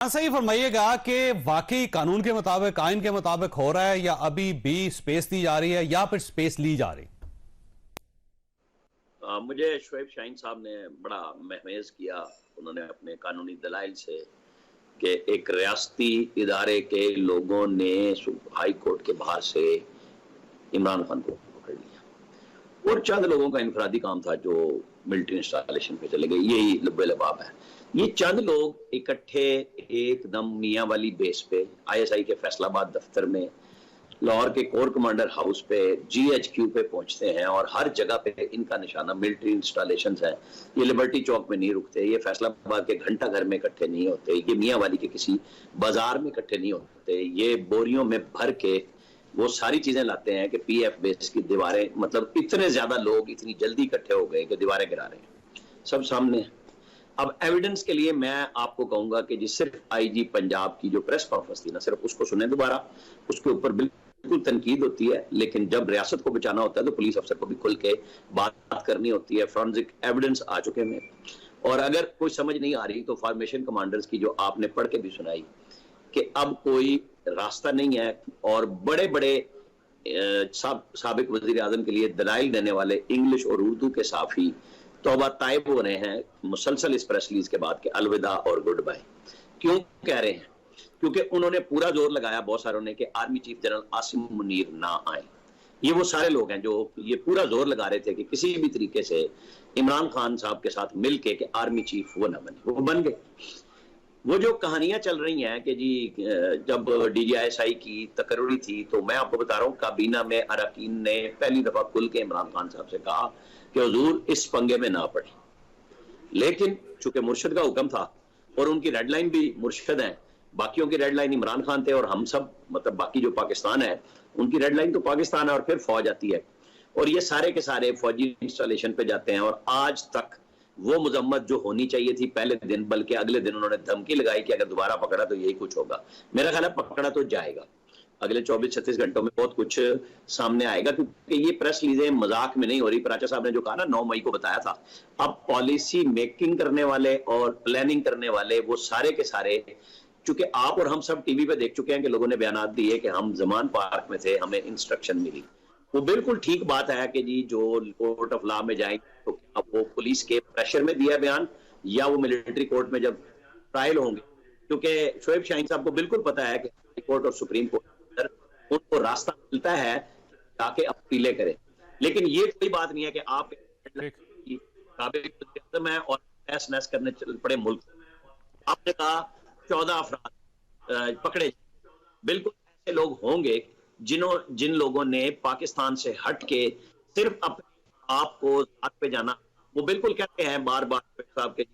सही फरमाइएगा कि वाकई कानून के मुताबिक, आइन के मुताबिक हो रहा है या अभी भी स्पेस दी जा रही है या फिर स्पेस ली जा रही? मुझे शोएब शाहीन साहब ने बड़ा महमेज किया, उन्होंने अपने कानूनी दलाइल से कि एक रियासती इदारे के लोगों ने हाई कोर्ट के बाहर से इमरान खान को पकड़ लिया और चंद लोगों का इनफरादी काम था जो मिलिट्री इंस्टॉलेशन पे चले गए। यही लब्बे लबाब है। ये चंद लोग इकट्ठे एकदम मियाँ वाली बेस पे ISI के फैसलाबाद दफ्तर में, लाहौर के कोर कमांडर हाउस पे, GHQ पे पहुंचते हैं और हर जगह पे इनका निशाना मिलिट्री इंस्टॉलेशन है। ये लिबर्टी चौक में नहीं रुकते, ये फैसलाबाद के घंटा घर में इकट्ठे नहीं होते, ये मियाँ वाली के किसी बाजार में इकट्ठे नहीं होते, ये बोरियों में भर के वो सारी चीजें लाते हैं कि PF बेस की दीवारें, मतलब इतने ज्यादा लोग इतनी जल्दी इकट्ठे हो गए कि दीवारें गिरा रहे हैं, सब सामने है। अब एविडेंस के लिए मैं आपको कहूंगा कि जी सिर्फ IG पंजाब की जो प्रेस कॉन्फ्रेंस थी ना, सिर्फ उसको सुने दोबारा, उसके ऊपर बिल्कुल तनकीद होती है, लेकिन जब रियासत को बचाना होता है तो पुलिस अफसर को भी खुल के बात करनी होती है। फॉरेंसिक एविडेंस आ चुके हैं और अगर कोई समझ नहीं आ रही तो फॉर्मेशन कमांडर्स की जो आपने पढ़ के भी सुनाई कि अब कोई रास्ता नहीं है और बड़े बड़े साबिक वजीर आजम के लिए दलाइल देने वाले इंग्लिश और उर्दू के साफी तौबा ताइब हो रहे हैं मुसलसल इस प्रेस रिलीज के बाद के अलविदा और गुड बाय। क्यों कह रहे हैं? क्योंकि उन्होंने पूरा जोर लगाया बहुत सारों ने कि army chief general Asim Munir ना आए। ये वो सारे लोग हैं जो ये पूरा जोर लगा रहे थे कि किसी भी तरीके से इमरान खान साहब के साथ मिलके कि आर्मी चीफ वो ना बने, वो बन गए। वो जो कहानियां चल रही हैं कि जी जब DGI की तकर्री थी तो मैं आपको बता रहा हूँ काबीना में अरकान ने पहली दफा खुल के इमरान खान साहब से कहा कि हुजूर इस पंगे में ना पड़े, लेकिन चूंकि मुर्शद का हुक्म था और उनकी रेड लाइन भी मुर्शद है, बाकियों की रेड लाइन इमरान खान थे और हम सब, मतलब बाकी जो पाकिस्तान है उनकी रेड लाइन तो पाकिस्तान है और फिर फौज आती है और ये सारे के सारे फौजी इंस्टॉलेशन पे जाते हैं। और आज तक वो मजम्मत जो होनी चाहिए थी पहले दिन, बल्कि अगले दिन उन्होंने धमकी लगाई कि अगर दोबारा पकड़ा तो यही कुछ होगा। मेरा ख्याल है पकड़ा तो जाएगा, अगले 24-36 घंटों में बहुत कुछ सामने आएगा, क्योंकि ये प्रेस रिलीजें मजाक में नहीं हो रही। पराचा साहब ने जो कहा ना 9 मई को बताया था, अब पॉलिसी मेकिंग करने वाले और प्लानिंग करने वाले वो सारे के सारे, चूंकि आप और हम सब टीवी पे देख चुके हैं कि लोगों ने बयान दिए कि हम जमान पार्क में थे, हमें इंस्ट्रक्शन मिली। वो बिल्कुल ठीक बात है कि जी जो कोर्ट ऑफ लॉ में जाएंगे तो अब वो पुलिस के प्रेशर में दिया बयान या वो मिलिट्री कोर्ट में जब ट्रायल होंगे, क्योंकि शोएब शाहीन साहब को बिल्कुल पता है कि हाई कोर्ट और सुप्रीम कोर्ट उनको रास्ता मिलता है ताकि अपीलें करें। लेकिन ये कोई बात नहीं है कि आप है और नैस करने चल पड़े मुल्क। आपने कहा 14 अफराद पकड़े, बिल्कुल ऐसे लोग होंगे जिन लोगों ने पाकिस्तान से हट के सिर्फ अपने आप को साथ पे जाना, वो बिल्कुल कहते हैं बार बार साहब के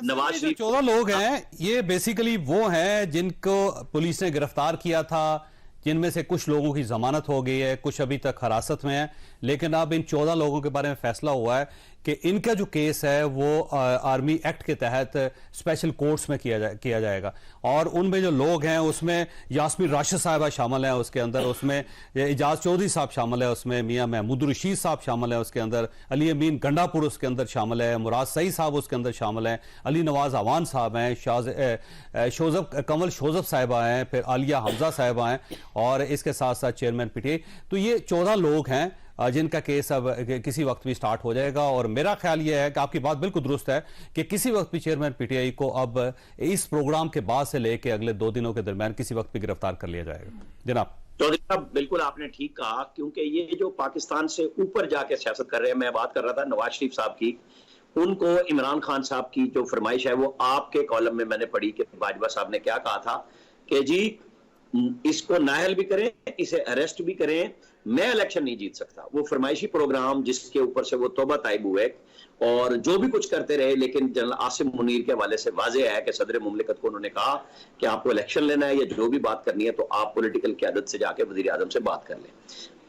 नवाज शरीफ। 14 लोग हैं, ये बेसिकली वो हैं जिनको पुलिस ने गिरफ्तार किया था, जिनमें से कुछ लोगों की जमानत हो गई है, कुछ अभी तक हिरासत में है, लेकिन अब इन 14 लोगों के बारे में फैसला हुआ है कि इनका जो केस है वो आर्मी एक्ट के तहत स्पेशल कोर्ट्स में किया जाएगा। और उनमें जो लोग हैं उसमें यास्मीन राशिद साहिबा शामिल है, उसके अंदर उसमें इजाज चौधरी साहब शामिल है, उसमें मियां महमूद रशीद साहब शामिल है, उसके अंदर अली अमीन गंडापुर उसके अंदर शामिल है, मुराद सईद साहब उसके अंदर शामिल हैं, अली नवाज अवान साहब हैं, कमल शोजब साहिबा हैं, फिर आलिया हमजा साहिबा हैं और इसके साथ साथ चेयरमैन PTI। तो ये 14 लोग हैं जिनका केस अब किसी वक्त भी स्टार्ट हो जाएगा। और मेरा ख्याल यह है कि आपकी बात बिल्कुल दुरुस्त है कि किसी वक्त भी चेयरमैन PTI को अब इस प्रोग्राम के बाद से लेकर अगले 2 दिनों के दरमियान किसी वक्त भी गिरफ्तार कर लिया जाएगा। जनाब चौधरी साहब बिल्कुल आपने ठीक कहा, क्योंकि ये जो पाकिस्तान से ऊपर जाके सियासत कर रहे हैं, मैं बात कर रहा था नवाज शरीफ साहब की, उनको इमरान खान साहब की जो फरमाइश है वो आपके कॉलम में मैंने पढ़ी कि बाजवा साहब ने क्या कहा था कि जी इसको नाअहल भी करें, इसे अरेस्ट भी करें, मैं इलेक्शन नहीं जीत सकता। वो फरमाइशी प्रोग्राम जिसके ऊपर से वो तौबा ताइब हुए और जो भी कुछ करते रहे, लेकिन जनरल आसिम मुनीर के हवाले से वाज़ेह है कि सदर मुमलिकत को उन्होंने कहा कि आपको इलेक्शन लेना है या जो भी बात करनी है तो आप पॉलिटिकल क़यादत से जाके वज़ीर आज़म से बात कर लें।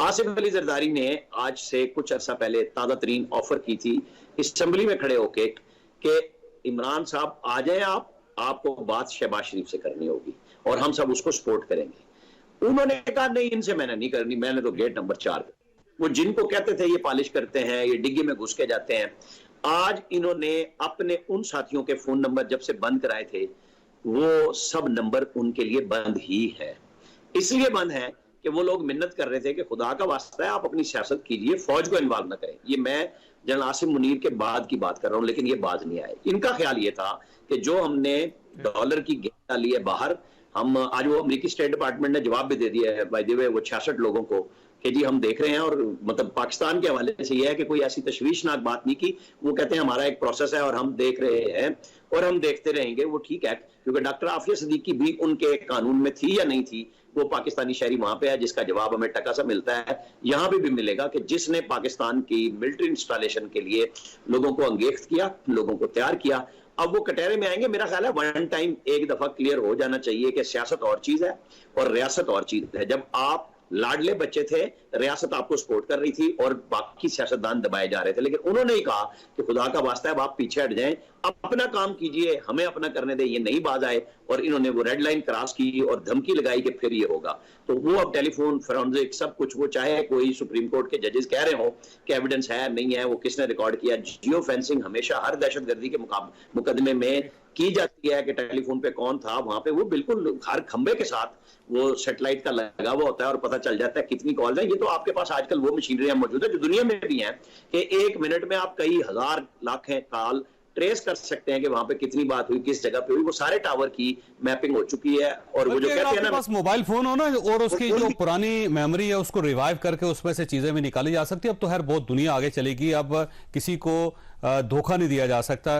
आसिफ अली जरदारी ने आज से कुछ अर्सा पहले ताज़ा तरीन ऑफर की थी असेंबली में खड़े होके कि इमरान साहब आ जाए, आपको बात शहबाज शरीफ से करनी होगी और हम सब उसको सपोर्ट करेंगे। उन्होंने कहा नहीं, इनसे मैंने नहीं करनी, मैंने तो गेट नंबर 4 पे। वो जिनको कहते थे ये पॉलिश करते हैं, ये डिग्गी में घुस के जाते हैं, आज इन्होंने अपने उन साथियों के फोन नंबर जब से बंद कराए थे, वो सब नंबर उनके लिए बंद ही है। इसलिए बंद है कि वो लोग मिन्नत कर रहे थे कि खुदा का वास्ता है आप अपनी सियासत कीजिए, फौज को इन्वॉल्व ना करें। ये मैं जनरल आसिम मुनीर के बाद की बात कर रहा हूं, लेकिन ये बाज नहीं आए। इनका ख्याल ये था कि जो हमने डॉलर की गेंद डाली है बाहर, हम आज वो अमेरिकी स्टेट डिपार्टमेंट ने जवाब भी दे दिया है बाय द वे वो 66 लोगों को कि जी हम देख रहे हैं, और मतलब पाकिस्तान के हवाले से यह है कि कोई ऐसी तशवीशनाक बात नहीं की। वो कहते हैं हमारा एक प्रोसेस है और हम देख रहे हैं और हम देखते रहेंगे। वो ठीक है, क्योंकि डॉक्टर आफिया सिद्दीकी भी उनके कानून में थी या नहीं थी, वो पाकिस्तानी शहरी वहां पे है, जिसका जवाब हमें टका सा मिलता है। यहां भी मिलेगा कि जिसने पाकिस्तान की मिलिट्री इंस्टॉलेशन के लिए लोगों को अंगेख्त किया, लोगों को तैयार किया, अब वो कटहरे में आएंगे। मेरा ख्याल है वन टाइम एक दफा क्लियर हो जाना चाहिए कि सियासत और चीज है और रियासत और चीज है। जब आप लाडले बच्चे थे, रियासत आपको सपोर्ट कर रही थी और बाकी सियासतदान दबाए जा रहे थे, लेकिन उन्होंने ही कहा कि खुदा का वास्ता है अब आप पीछे हट जाएं, अपना काम कीजिए, हमें अपना करने दें, ये नहीं बाज आए। और इन्होंने वो रेड लाइन क्रॉस की और धमकी लगाई कि फिर ये होगा। तो वो अब टेलीफोन फोरेंसिक सब कुछ, वो चाहे कोई सुप्रीम कोर्ट के जजेस कह रहे हो कि एविडेंस है नहीं है, वो किसने रिकॉर्ड किया। जियो फेंसिंग हमेशा हर दहशतगर्दी के मुकदमे में की जाती है कि टेलीफोन पे कौन था वहां पे, वो बिल्कुल हर खंबे के साथ वो सैटेलाइट का लगा हुआ होता है और पता चल जाता है कितनी कॉल है। ये तो आपके पास आजकल वो मशीनरियां मौजूद है जो दुनिया में भी हैं कि एक मिनट में आप कई हजार लाख कॉल ट्रेस कर सकते हैं कि वहां पे कितनी बात हुई, किस जगह पे हुई। वो सारे टावर की मैपिंग हो चुकी है। और वो जो कहते हैं ना, पास मोबाइल फोन हो ना और उसकी जो पुरानी मेमोरी है उसको रिवाइव करके उसमें से चीजें भी निकाली जा सकती है। अब तो खैर बहुत दुनिया आगे चलेगी, अब किसी को धोखा नहीं दिया जा सकता।